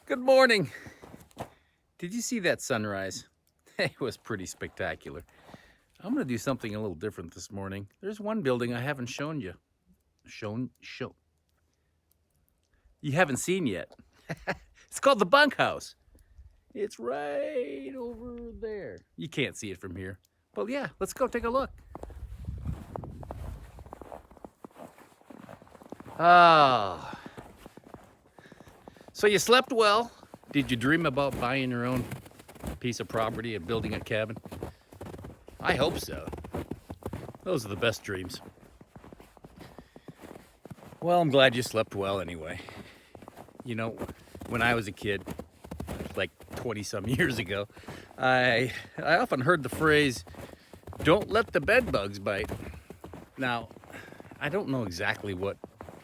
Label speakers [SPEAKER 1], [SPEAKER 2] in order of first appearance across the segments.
[SPEAKER 1] Good morning. Did you see that sunrise? It was pretty spectacular. I'm going to do something a little different this morning. There's one building I haven't shown you. You haven't seen yet. It's called the bunkhouse. It's right over there. You can't see it from here. But yeah, let's go take a look. Ah. So you slept well? Did you dream about buying your own piece of property and building a cabin? I hope so. Those are the best dreams. Well, I'm glad you slept well anyway. You know, when I was a kid, like 20 some years ago, I often heard the phrase, "Don't let the bed bugs bite." Now, I don't know exactly what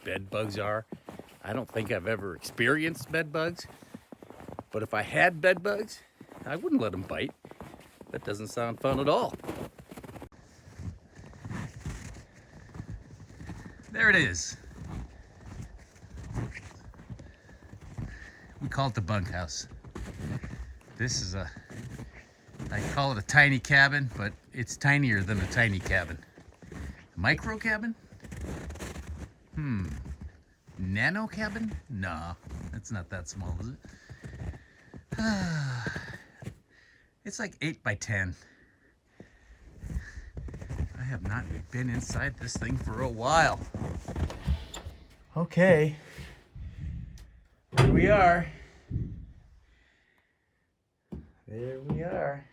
[SPEAKER 1] bed bugs are. I don't think I've ever experienced bed bugs. But if I had bed bugs, I wouldn't let them bite. That doesn't sound fun at all. There it is. We call it the bunkhouse. This is I call it a tiny cabin, but it's tinier than a tiny cabin. Micro cabin? Nano cabin? Nah, it's not that small, is it? It's like 8 by 10. I have not been inside this thing for a while. Okay. Here we are. There we are.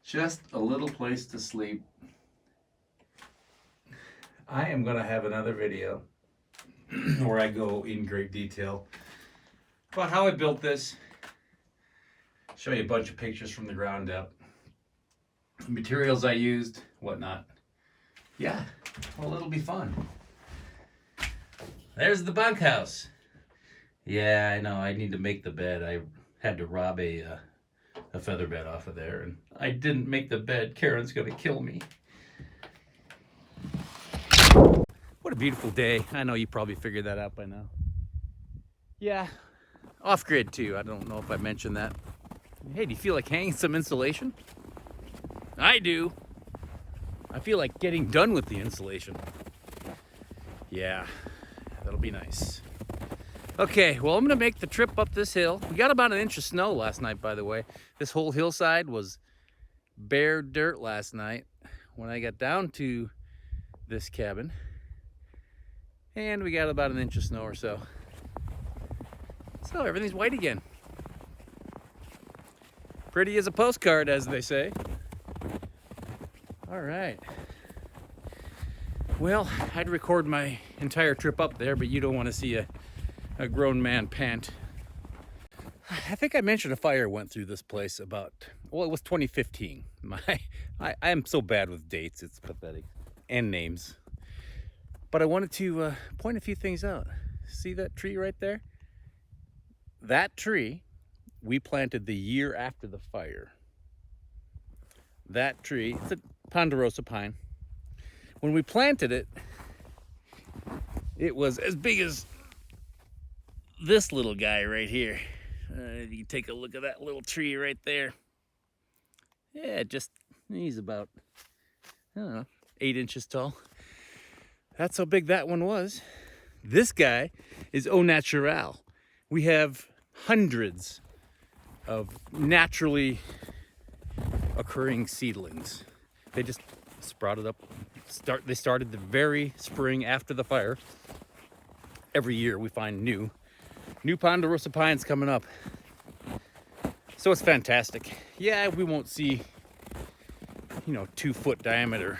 [SPEAKER 1] Just a little place to sleep. I am gonna have another video where I go in great detail about how I built this. Show you a bunch of pictures from the ground up. The materials I used, whatnot. Yeah, well, it'll be fun. There's the bunkhouse. Yeah, I know, I need to make the bed. I had to rob a feather bed off of there, and I didn't make the bed. Karen's gonna kill me. What a beautiful day. I know you probably figured that out by now. Yeah, off-grid too. I don't know if I mentioned that. Hey, do you feel like hanging some insulation? I do. I feel like getting done with the insulation. Yeah, that'll be nice. Okay, well, I'm gonna make the trip up this hill. We got about an inch of snow last night, by the way. This whole hillside was bare dirt last night when I got down to this cabin. And we got about an inch of snow or so. So everything's white again. Pretty as a postcard, as they say. All right. Well, I'd record my entire trip up there, but you don't want to see a grown man pant. I think I mentioned a fire went through this place about, well, it was 2015. I am so bad with dates, it's pathetic. And names. But I wanted to point a few things out. See that tree right there? That tree we planted the year after the fire. That tree, it's a ponderosa pine. When we planted it, it was as big as this little guy right here. You take a look at that little tree right there. Yeah, he's about, I don't know, 8 inches tall. That's how big that one was. This guy is au naturel. We have hundreds of naturally occurring seedlings. They just sprouted up. They started the very spring after the fire. Every year we find new ponderosa pines coming up. So it's fantastic. Yeah, we won't see, 2-foot diameter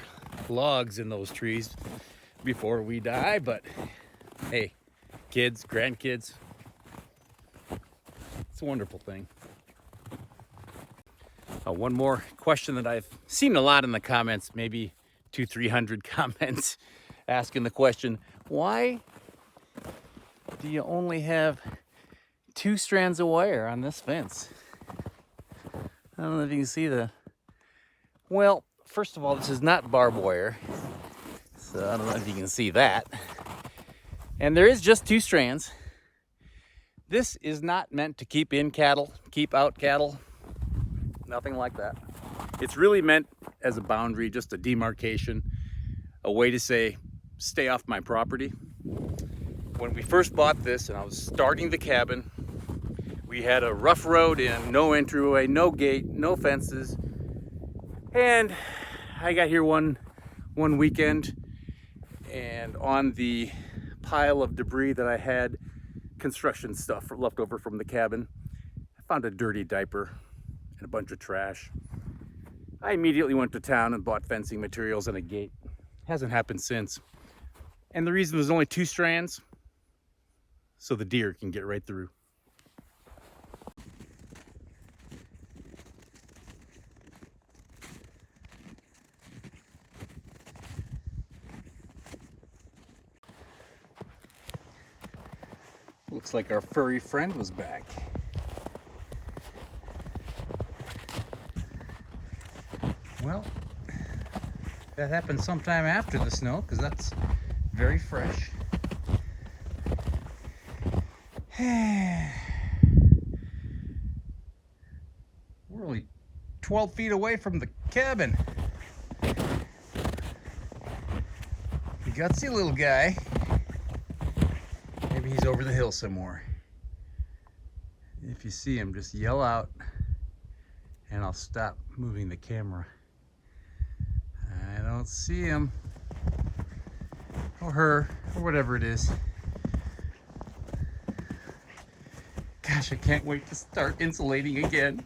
[SPEAKER 1] logs in those trees before we die, but hey, kids, grandkids, it's a wonderful thing. One more question that I've seen a lot in the comments, maybe 200-300 comments asking the question, why do you only have 2 strands of wire on this fence? I don't know if you can see well, first of all, this is not barbed wire. So I don't know if you can see that. And there is just 2 strands. This is not meant to keep in cattle, keep out cattle, nothing like that. It's really meant as a boundary, just a demarcation, a way to say, stay off my property. When we first bought this and I was starting the cabin, we had a rough road in, no entryway, no gate, no fences. And I got here one weekend, and on the pile of debris that I had, construction stuff left over from the cabin, I found a dirty diaper and a bunch of trash. I immediately went to town and bought fencing materials and a gate. Hasn't happened since. And the reason there's only 2 strands, so the deer can get right through. Looks like our furry friend was back. Well, that happened sometime after the snow, because that's very fresh. We're only 12 feet away from the cabin. You gutsy little guy. Maybe he's over the hill somewhere. If you see him, just yell out and I'll stop moving the camera. I don't see him, or her, or whatever it is. Gosh, I can't wait to start insulating again.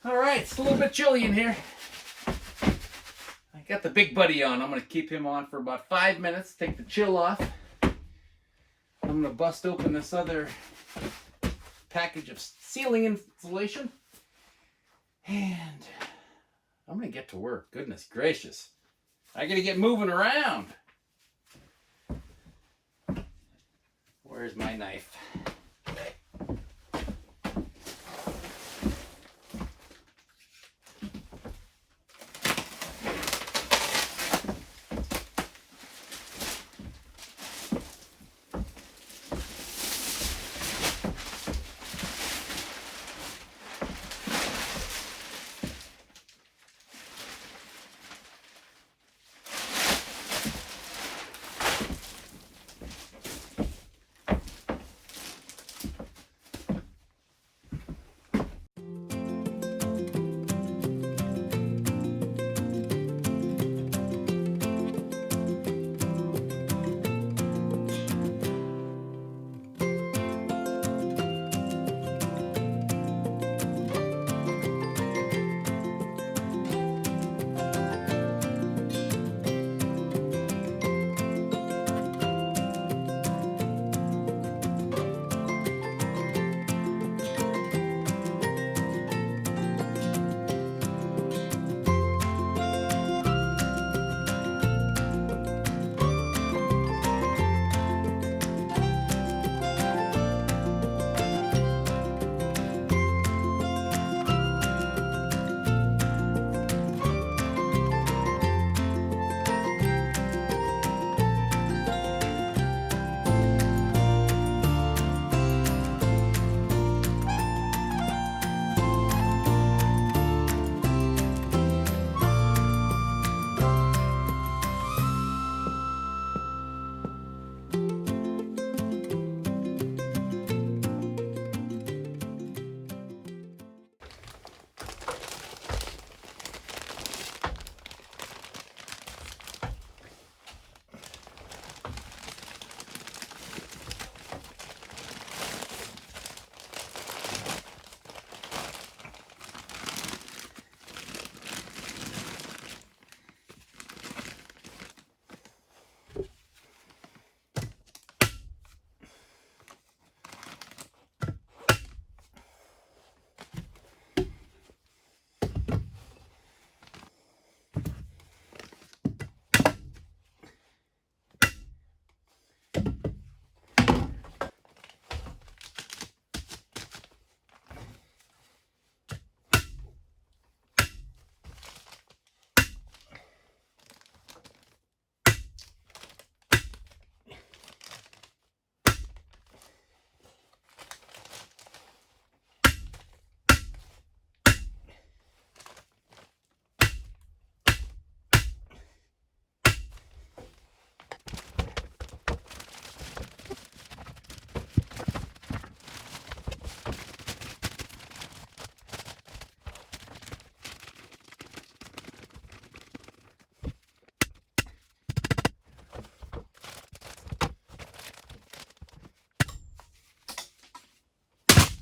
[SPEAKER 1] All right, it's a little bit chilly in here. I got the big buddy on. I'm going to keep him on for about 5 minutes, take the chill off. I'm going to bust open this other package of ceiling insulation. And I'm going to get to work. Goodness gracious. I got to get moving around. Where's my knife?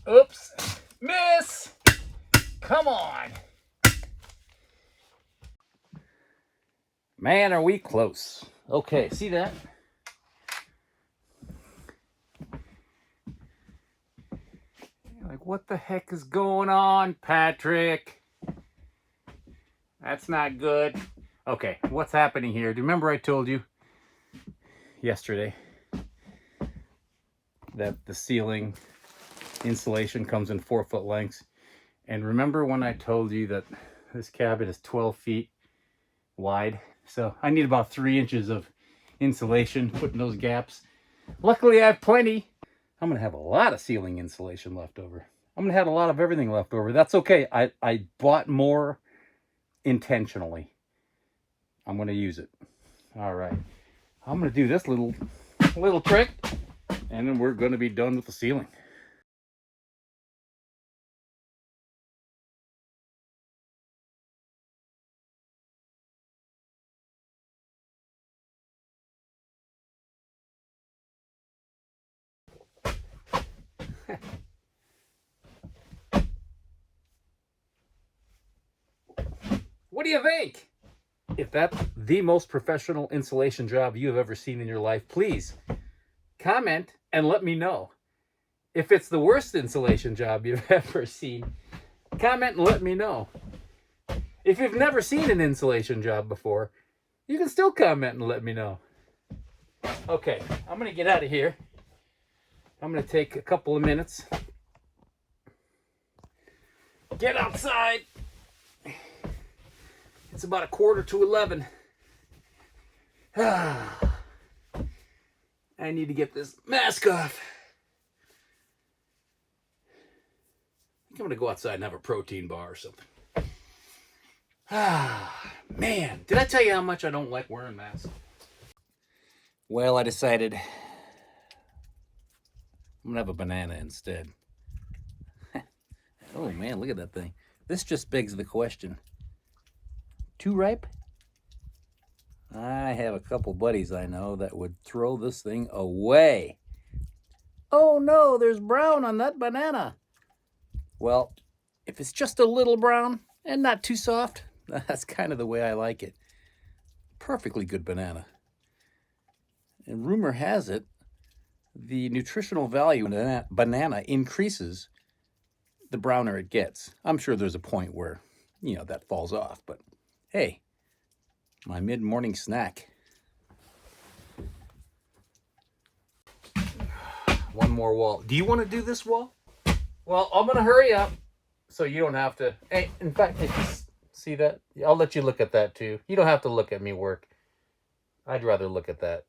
[SPEAKER 1] Oops. Miss! Come on. Man, are we close. Okay, see that? Like, what the heck is going on, Patrick? That's not good. Okay, what's happening here? Do you remember I told you yesterday that the ceiling insulation comes in 4-foot lengths? And remember when I told you that this cabin is 12 feet wide? So I need about 3 inches of insulation put in those gaps. Luckily I have plenty. I'm gonna have a lot of ceiling insulation left over. I'm gonna have a lot of everything left over. That's okay. I bought more intentionally. I'm gonna use it. All right. I'm gonna do this little trick, and then we're gonna be done with the ceiling. What do you think? If that's the most professional insulation job you have ever seen in your life, please comment and let me know. If it's the worst insulation job you've ever seen, comment and let me know. If you've never seen an insulation job before, you can still comment and let me know. Okay, I'm going to get out of here. I'm going to take a couple of minutes. Get outside. It's about 11:15. I need to get this mask off. I think I'm going to go outside and have a protein bar or something. Man, did I tell you how much I don't like wearing masks? Well, I decided I'm going to have a banana instead. Oh man, look at that thing. This just begs the question. Too ripe? I have a couple buddies I know that would throw this thing away. Oh no, there's brown on that banana. Well, if it's just a little brown and not too soft, that's kind of the way I like it. Perfectly good banana. And rumor has it, the nutritional value in that banana increases the browner it gets. I'm sure there's a point where, that falls off, but hey, my mid-morning snack. One more wall. Do you want to do this wall? Well, I'm going to hurry up so you don't have to. Hey, in fact, if you see that, I'll let you look at that too. You don't have to look at me work. I'd rather look at that.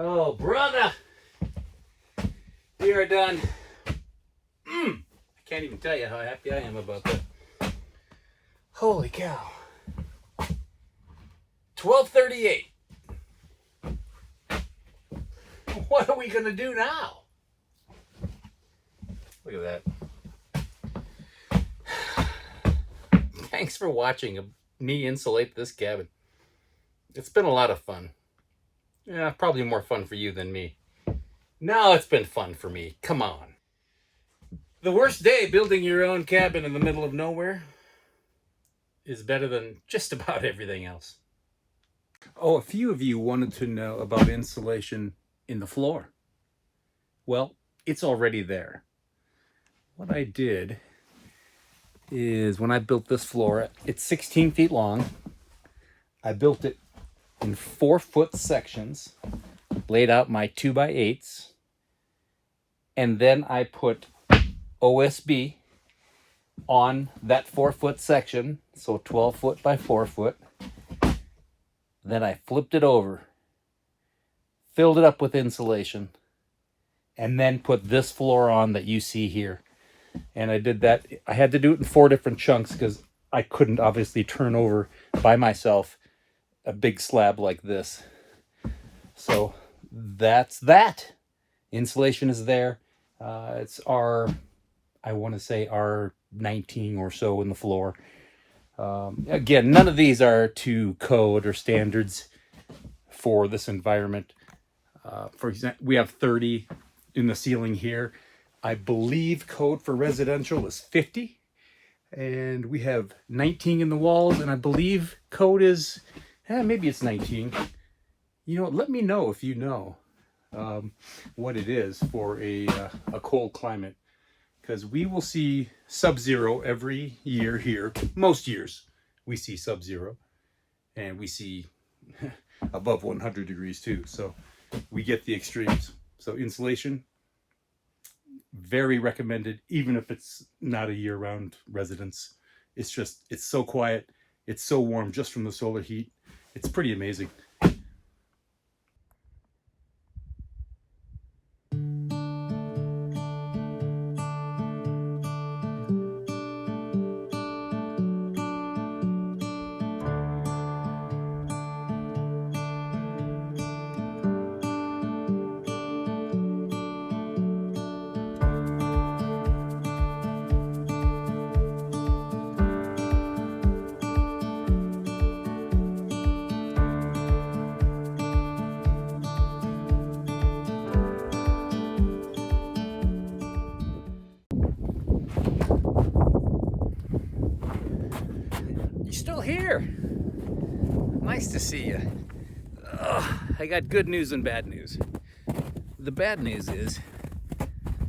[SPEAKER 1] Oh, brother! We are done. I can't even tell you how happy I am about that. Holy cow. 12:38. What are we going to do now? Look at that. Thanks for watching me insulate this cabin. It's been a lot of fun. Yeah, probably more fun for you than me. No, it's been fun for me. Come on. The worst day building your own cabin in the middle of nowhere is better than just about everything else.
[SPEAKER 2] Oh, a few of you wanted to know about insulation in the floor. Well, it's already there. What I did is when I built this floor, it's 16 feet long. I built it in 4-foot sections, laid out my 2x8s, and then I put OSB on that 4-foot section, so 12 foot by 4 foot. Then I flipped it over, filled it up with insulation, and then put this floor on that you see here. And I did that. I had to do it in 4 different chunks because I couldn't obviously turn over by myself a big slab like this. So that's that. Insulation is there. It's I want to say R19 or so in the floor. Again, none of these are to code or standards for this environment. For example, we have 30 in the ceiling here. I believe code for residential is 50. And we have 19 in the walls, and I believe code is, maybe it's 19. You know, let me know if you know what it is for a cold climate. Because we will see sub-zero every year here. Most years we see sub-zero. And we see above 100 degrees too. So we get the extremes. So insulation, very recommended, even if it's not a year-round residence. It's so quiet. It's so warm just from the solar heat. It's pretty amazing.
[SPEAKER 1] You still here? Nice to see you. I got good news and bad news. The bad news is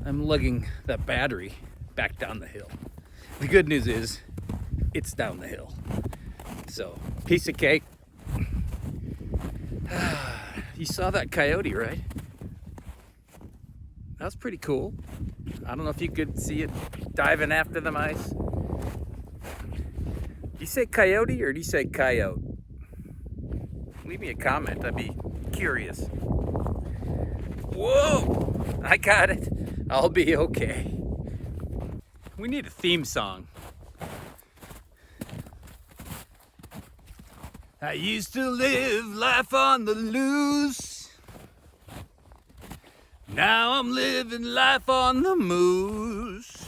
[SPEAKER 1] I'm lugging that battery back down the hill. The good news is it's down the hill. So, piece of cake. You saw that coyote, right? That was pretty cool. I don't know if you could see it diving after the mice. Do you say coyote or do you say coyote? Leave me a comment, I'd be curious. Whoa! I got it. I'll be okay. We need a theme song. I used to live life on the loose. Now I'm living life on the moose.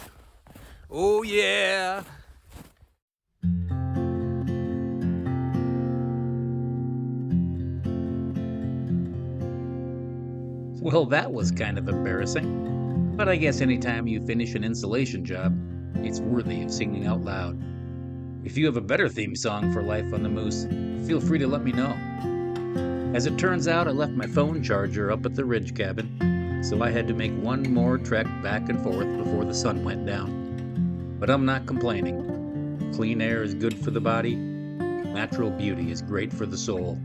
[SPEAKER 1] Oh yeah. Well, that was kind of embarrassing. But I guess anytime you finish an insulation job, it's worthy of singing out loud. If you have a better theme song for Life on the Moose, feel free to let me know. As it turns out, I left my phone charger up at the ridge cabin, so I had to make one more trek back and forth before the sun went down. But I'm not complaining. Clean air is good for the body. Natural beauty is great for the soul.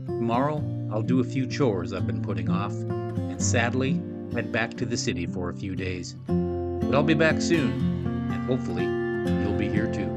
[SPEAKER 1] Tomorrow, I'll do a few chores I've been putting off, and sadly, head back to the city for a few days. But I'll be back soon, and hopefully, you'll be here too.